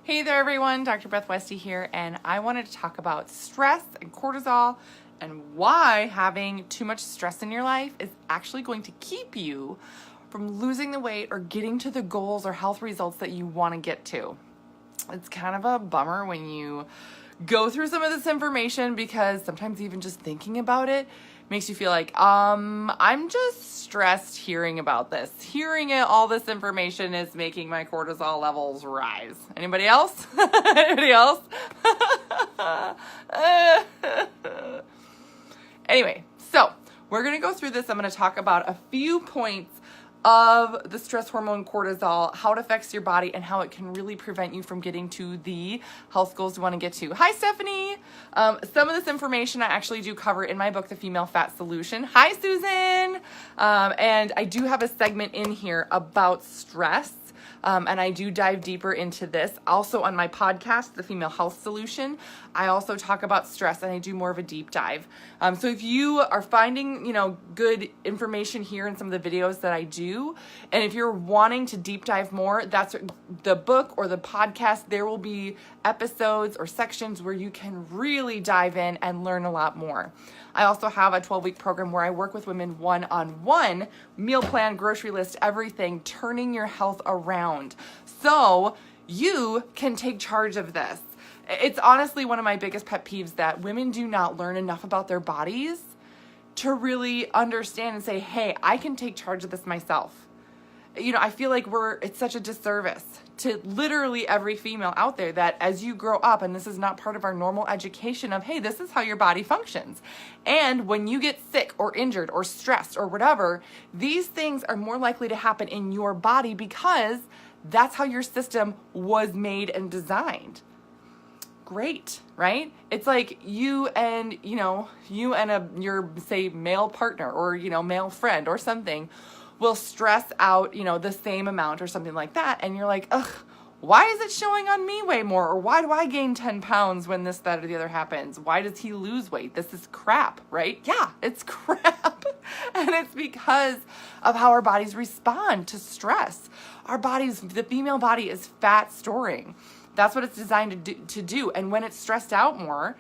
Hey there everyone, Dr. Beth Westy here, and I wanted to talk about stress and cortisol and why having too much stress in your life is actually going to keep you from losing the weight or getting to the goals or health results that you want to get to. It's kind of a bummer when you go through some of this information because sometimes even just thinking about it makes you feel like, I'm just stressed hearing about this. Hearing all this information is making my cortisol levels rise. Anybody else? Anybody else? Anyway, so we're going to go through this. I'm going to talk about a few points of the stress hormone cortisol, how it affects your body, and how it can really prevent you from getting to the health goals you want to get to. Hi, Stephanie. Some of this information I actually do cover in my book, The Female Fat Solution. Hi, Susan. And I do have a segment in here about stress. And I do dive deeper into this. Also on my podcast, The Female Health Solution, I also talk about stress and I do more of a deep dive. So if you are finding, good information here in some of the videos that I do, and if you're wanting to deep dive more, that's the book or the podcast. There will be episodes or sections where you can really dive in and learn a lot more. I also have a 12-week program where I work with women one-on-one, meal plan, grocery list, everything, turning your health around so you can take charge of this. It's honestly one of my biggest pet peeves that women do not learn enough about their bodies to really understand and say, hey, I can take charge of this myself. I feel like it's such a disservice to literally every female out there that as you grow up, and this is not part of our normal education of, hey, this is how your body functions. And when you get sick or injured or stressed or whatever, these things are more likely to happen in your body because that's how your system was made and designed. Great, right? It's like you and your say male partner or, male friend or something will stress out, the same amount or something like that. And you're like, ugh, why is it showing on me way more? Or why do I gain 10 pounds when this, that, or the other happens? Why does he lose weight? This is crap, right? Yeah, it's crap. And it's because of how our bodies respond to stress. The female body is fat storing. That's what it's designed to do. And when it's stressed out more,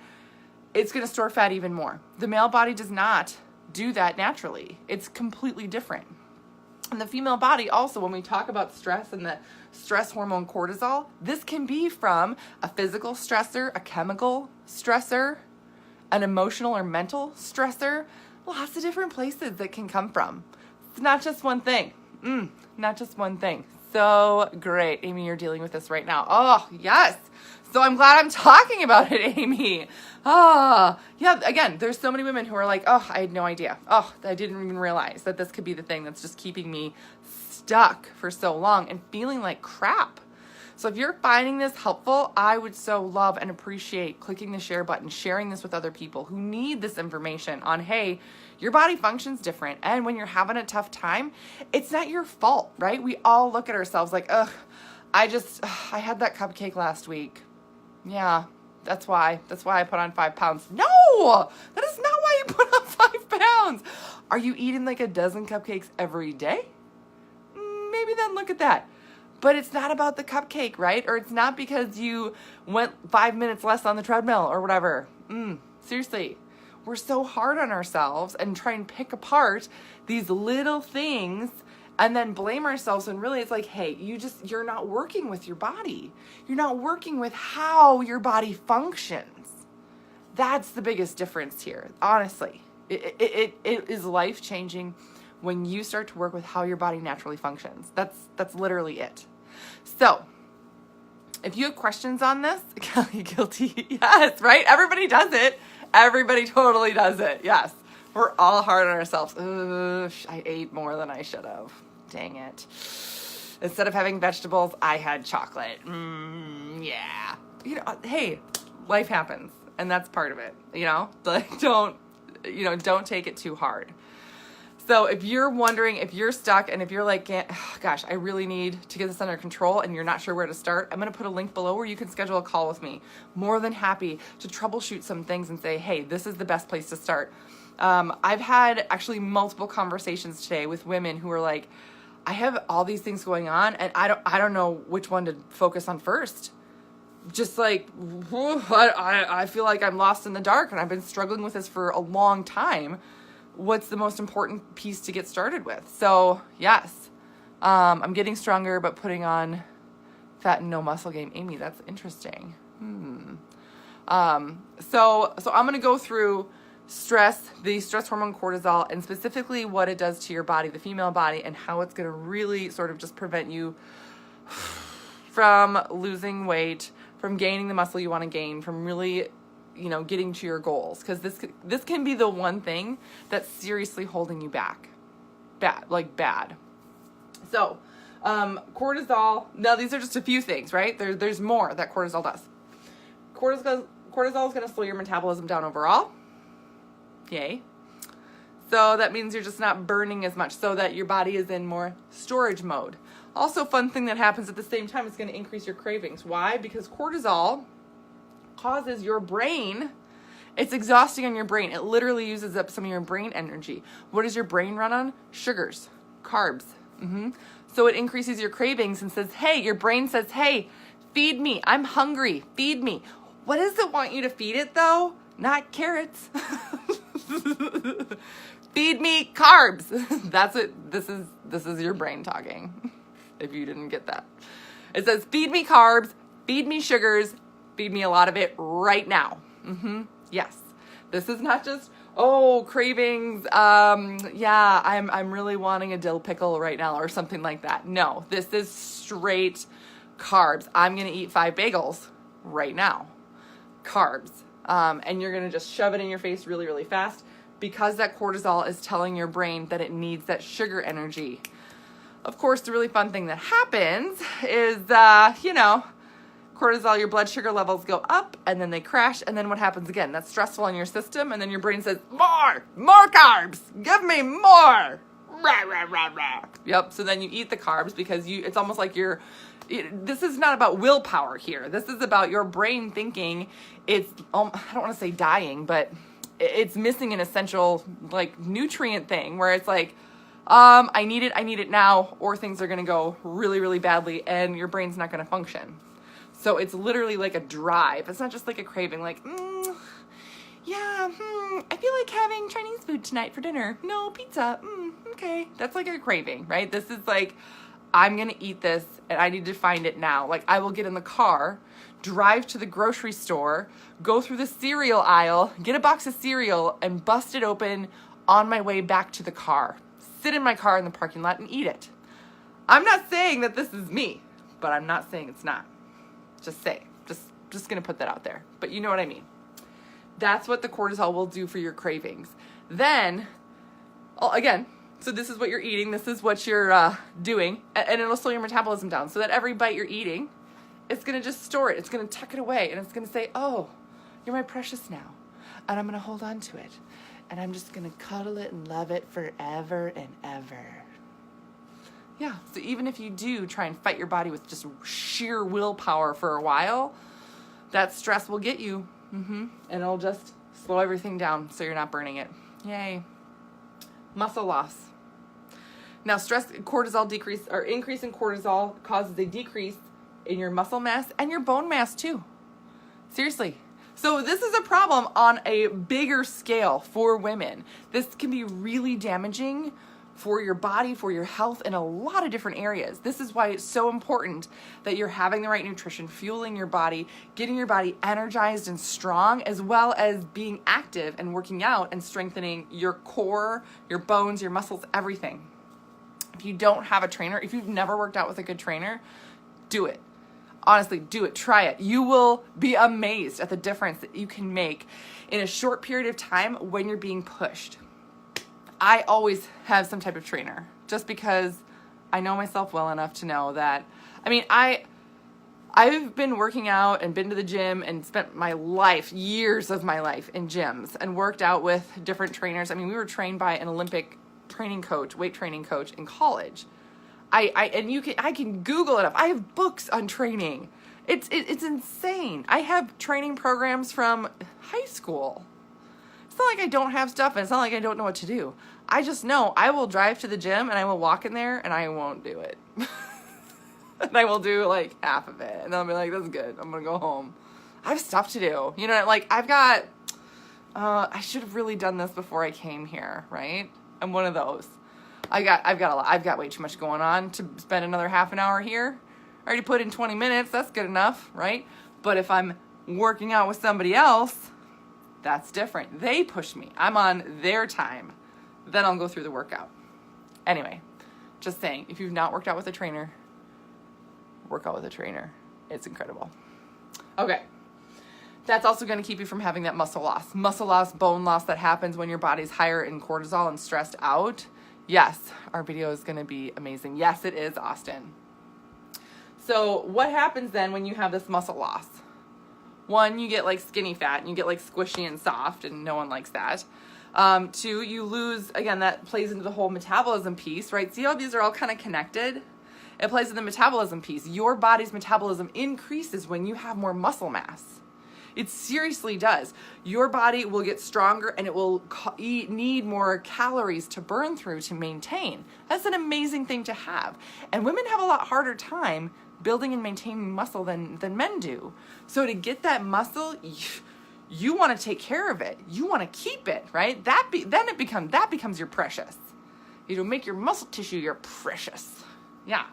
it's going to store fat even more. The male body does not do that naturally. It's completely different. And the female body also, when we talk about stress and the stress hormone cortisol, this can be from a physical stressor, a chemical stressor, an emotional or mental stressor, lots of different places that can come from. It's not just one thing. Not just one thing. So great. Amy, you're dealing with this right now. Oh, yes. So I'm glad I'm talking about it, Amy. Yeah, again, there's so many women who are like, oh, I had no idea. Oh, I didn't even realize that this could be the thing that's just keeping me stuck for so long and feeling like crap. So if you're finding this helpful, I would so love and appreciate clicking the share button, sharing this with other people who need this information on, hey, your body functions different. And when you're having a tough time, it's not your fault, right? We all look at ourselves like, ugh, I had that cupcake last week. Yeah, that's why I put on 5 pounds. No, that is not why you put on 5 pounds. Are you eating like a dozen cupcakes every day? Maybe then look at that. But it's not about the cupcake, right? Or it's not because you went 5 minutes less on the treadmill or whatever. Seriously, we're so hard on ourselves and try and pick apart these little things and then blame ourselves when really it's like, hey, you're not working with your body. You're not working with how your body functions. That's the biggest difference here, honestly. It is life-changing when you start to work with how your body naturally functions. That's literally it. So, if you have questions on this, guilty, yes, right? Everybody does it. Everybody totally does it, yes. We're all hard on ourselves. Ugh, I ate more than I should have. Dang it. Instead of having vegetables, I had chocolate. Yeah. Hey, life happens, and that's part of it, Like, don't take it too hard. So if you're wondering, if you're stuck, and if you're like, gosh, I really need to get this under control, and you're not sure where to start, I'm going to put a link below where you can schedule a call with me. More than happy to troubleshoot some things and say, hey, this is the best place to start. I've had actually multiple conversations today with women who are like, I have all these things going on and I don't know which one to focus on first. just like, I feel like I'm lost in the dark and I've been struggling with this for a long time. What's the most important piece to get started with? So yes, I'm getting stronger, but putting on fat and no muscle gain. Amy, that's interesting. So I'm going to go through the stress hormone cortisol, and specifically what it does to your body, the female body, and how it's going to really sort of just prevent you from losing weight, from gaining the muscle you want to gain, from really, getting to your goals. Because this can be the one thing that's seriously holding you back. Bad. So, cortisol, now these are just a few things, right? There's more that cortisol does. Cortisol is going to slow your metabolism down overall. Yay. So that means you're just not burning as much, so that your body is in more storage mode. Also, fun thing that happens at the same time is going to increase your cravings. Why? Because cortisol causes your brain, it's exhausting on your brain. It literally uses up some of your brain energy. What does your brain run on? Sugars, carbs. So it increases your cravings and says, hey, your brain says, hey, feed me. I'm hungry. Feed me. What does it want you to feed it though? Not carrots. Feed me carbs. That's it. This is your brain talking. If you didn't get that. It says, feed me carbs, feed me sugars, feed me a lot of it right now. Yes. This is not just, cravings. I'm really wanting a dill pickle right now or something like that. No, this is straight carbs. I'm going to eat 5 bagels right now. Carbs. And you're going to just shove it in your face really, really fast because that cortisol is telling your brain that it needs that sugar energy. Of course, the really fun thing that happens is, cortisol, your blood sugar levels go up and then they crash. And then what happens again? That's stressful on your system. And then your brain says, more carbs, give me more. Rah, rah, rah, rah. Yep. So then you eat the carbs because it's almost like this is not about willpower here. This is about your brain thinking it's, I don't want to say dying, but it's missing an essential nutrient thing where it's like, I need it now, or things are going to go really, really badly and your brain's not going to function. So it's literally like a drive. It's not just like a craving, I feel like having Chinese food tonight for dinner. No, pizza. Okay. That's like a craving, right? This is like, I'm going to eat this and I need to find it now. Like I will get in the car, drive to the grocery store, go through the cereal aisle, get a box of cereal and bust it open on my way back to the car. Sit in my car in the parking lot and eat it. I'm not saying that this is me, but I'm not saying it's not. Just going to put that out there. But you know what I mean. That's what the cortisol will do for your cravings. Then, again, so this is what you're eating. This is what you're doing. And it'll slow your metabolism down so that every bite you're eating, it's going to just store it. It's going to tuck it away. And it's going to say, oh, you're my precious now. And I'm going to hold on to it. And I'm just going to cuddle it and love it forever and ever. Yeah, so even if you do try and fight your body with just sheer willpower for a while, that stress will get you. And it'll just slow everything down so you're not burning it. Yay. Muscle loss. Now, increase in cortisol causes a decrease in your muscle mass and your bone mass too. Seriously. So this is a problem on a bigger scale for women. This can be really damaging for your body, for your health in a lot of different areas. This is why it's so important that you're having the right nutrition, fueling your body, getting your body energized and strong, as well as being active and working out and strengthening your core, your bones, your muscles, everything. If you don't have a trainer, if you've never worked out with a good trainer, do it. Honestly, do it. Try it. You will be amazed at the difference that you can make in a short period of time when you're being pushed. I always have some type of trainer just because I know myself well enough to know that, I've been working out and been to the gym and spent my life, years of my life in gyms and worked out with different trainers. We were trained by an Olympic training coach, weight training coach in college. I can Google it up. I have books on training. It's insane. I have training programs from high school. It's not like I don't have stuff and it's not like I don't know what to do. I just know I will drive to the gym and I will walk in there and I won't do it. And I will do like half of it. And then I'll be like, that's good. I'm going to go home. I have stuff to do. You know, like I've got, I should have really done this before I came here, right? I'm one of those. I've got a lot. I've got way too much going on to spend another half an hour here. I already put in 20 minutes. That's good enough, right? But if I'm working out with somebody else, that's different. They push me. I'm on their time. Then I'll go through the workout. Anyway, just saying, if you've not worked out with a trainer, work out with a trainer. It's incredible. Okay. That's also going to keep you from having that muscle loss, bone loss that happens when your body's higher in cortisol and stressed out. Yes, our video is going to be amazing. Yes, it is, Austin. So what happens then when you have this muscle loss? One, you get like skinny fat and you get like squishy and soft, and no one likes that. Two, you lose, again, that plays into the whole metabolism piece, right? See how these are all kind of connected? It plays in the metabolism piece. Your body's metabolism increases when you have more muscle mass. It seriously does. Your body will get stronger and it will need more calories to burn through to maintain. That's an amazing thing to have. And women have a lot harder time building and maintaining muscle than men do. So to get that muscle, you want to take care of it. You want to keep it, right? That becomes your precious. You make your muscle tissue your precious. Yeah.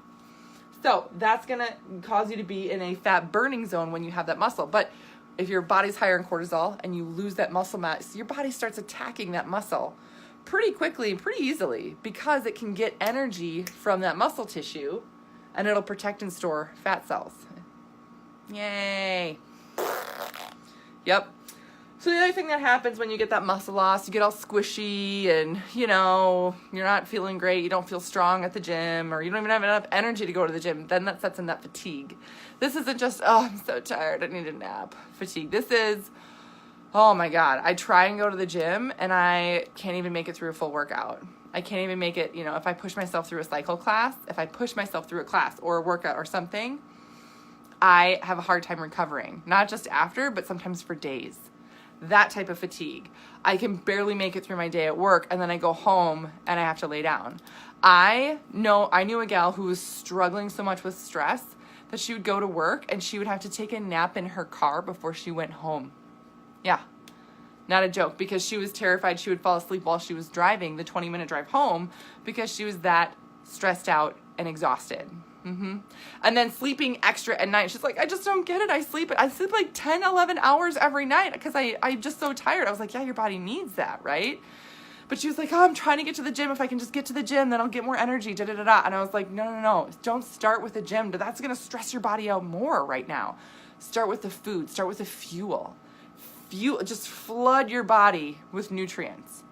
So that's going to cause you to be in a fat burning zone when you have that muscle. But if your body's higher in cortisol and you lose that muscle mass, your body starts attacking that muscle pretty quickly and pretty easily because it can get energy from that muscle tissue and it'll protect and store fat cells. Yay. Yep. So the other thing that happens when you get that muscle loss, you get all squishy and, you know, you're not feeling great, you don't feel strong at the gym, or you don't even have enough energy to go to the gym, then that sets in that fatigue. This isn't just, oh, I'm so tired, I need a nap. Fatigue. This is, oh my God, I try and go to the gym and I can't even make it through a full workout. I can't even make it, you know, if I push myself through a cycle class, if I push myself through a class or a workout or something, I have a hard time recovering. Not just after, but sometimes for days. That type of fatigue. I can barely make it through my day at work, and then I go home and I have to lay down. I knew a gal who was struggling so much with stress that she would go to work and she would have to take a nap in her car before she went home. Yeah, not a joke, because she was terrified she would fall asleep while she was driving the 20-minute drive home because she was that stressed out and exhausted. And then sleeping extra at night. She's like, I just don't get it. I sleep like 10, 11 hours every night because I'm just so tired. I was like, yeah, your body needs that, right? But she was like, oh, I'm trying to get to the gym. If I can just get to the gym, then I'll get more energy, da-da-da-da. And I was like, no. Don't start with the gym. That's going to stress your body out more right now. Start with the food. Start with the fuel. Just flood your body with nutrients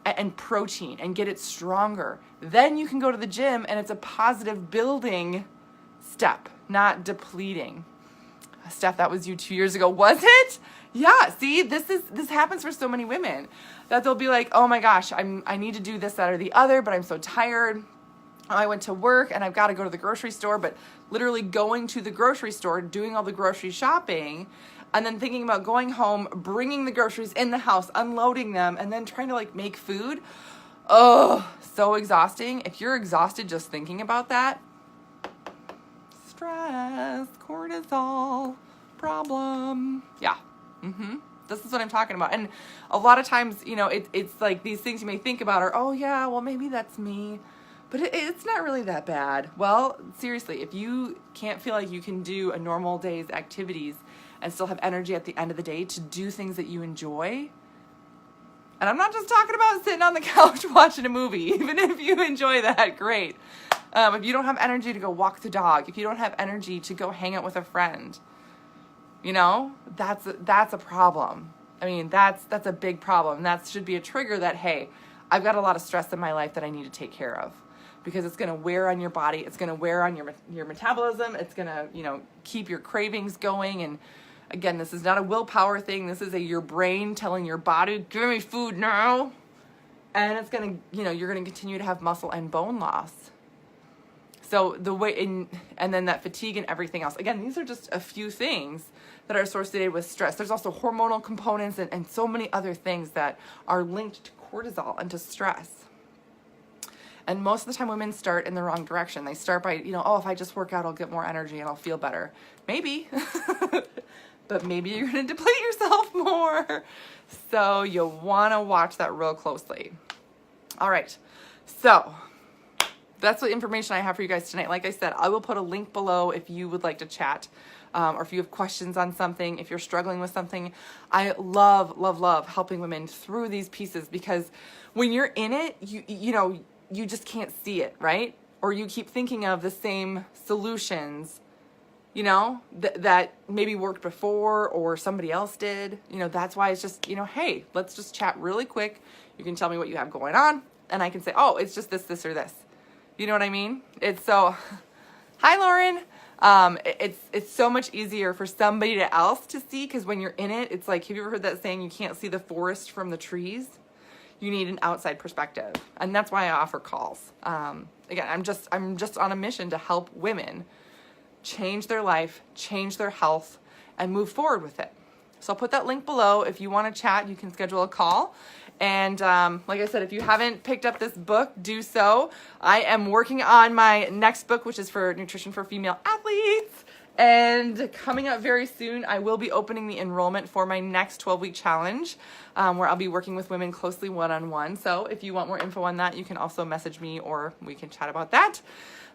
and protein and get it stronger. Then you can go to the gym and it's a positive building step, not depleting. Steph, that was you 2 years ago, was it? Yeah, see, this happens for so many women that they'll be like, oh my gosh, I need to do this, that, or the other, but I'm so tired. I went to work and I've got to go to the grocery store, but literally going to the grocery store, doing all the grocery shopping, and then thinking about going home, bringing the groceries in the house, unloading them, and then trying to like make food. Oh, so exhausting. If you're exhausted just thinking about that, stress, cortisol, problem. Yeah. This is what I'm talking about. And a lot of times, you know, it's like these things you may think about are, oh yeah, well maybe that's me. But it's not really that bad. Well, seriously, if you can't feel like you can do a normal day's activities and still have energy at the end of the day to do things that you enjoy, and I'm not just talking about sitting on the couch watching a movie, even if you enjoy that, great. If you don't have energy to go walk the dog, if you don't have energy to go hang out with a friend, you know, that's a problem. I mean, that's a big problem. That should be a trigger that, hey, I've got a lot of stress in my life that I need to take care of, because it's going to wear on your body. It's going to wear on your metabolism. It's going to, you know, keep your cravings going. And again, this is not a willpower thing. This is your brain telling your body, give me food now. And it's going to, you know, you're going to continue to have muscle and bone loss. So and then that fatigue and everything else. Again, these are just a few things that are associated with stress. There's also hormonal components and so many other things that are linked to cortisol and to stress. And most of the time women start in the wrong direction. They start by, oh, if I just work out, I'll get more energy and I'll feel better. Maybe, but maybe you're going to deplete yourself more. So you'll want to watch that real closely. All right. So that's the information I have for you guys tonight. Like I said, I will put a link below if you would like to chat, or if you have questions on something, if you're struggling with something. I love, love, love helping women through these pieces, because when you're in it, you just can't see it, right? Or you keep thinking of the same solutions, that maybe worked before or somebody else did. That's why it's just, hey, let's just chat really quick. You can tell me what you have going on, and I can say, oh, it's just this, this, or this. You know what I mean? It's so, hi, Lauren. It's so much easier for somebody else to see, because when you're in it, it's like, have you ever heard that saying, you can't see the forest from the trees? You need an outside perspective. And that's why I offer calls. Again, I'm just on a mission to help women change their life, change their health, and move forward with it. So I'll put that link below. If you want to chat, you can schedule a call. And like I said, if you haven't picked up this book, do so. I am working on my next book, which is for nutrition for female athletes. And coming up very soon, I will be opening the enrollment for my next 12-week challenge, where I'll be working with women closely one-on-one. So if you want more info on that, you can also message me, or we can chat about that.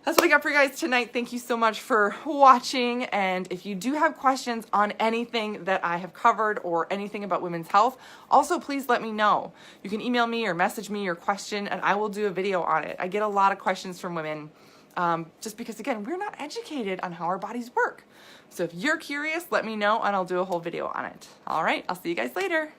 That's what I got for you guys tonight. Thank you so much for watching. And if you do have questions on anything that I have covered or anything about women's health, also please let me know. You can email me or message me your question, and I will do a video on it. I get a lot of questions from women, just because, again, we're not educated on how our bodies work. So if you're curious, let me know, and I'll do a whole video on it. All right, I'll see you guys later.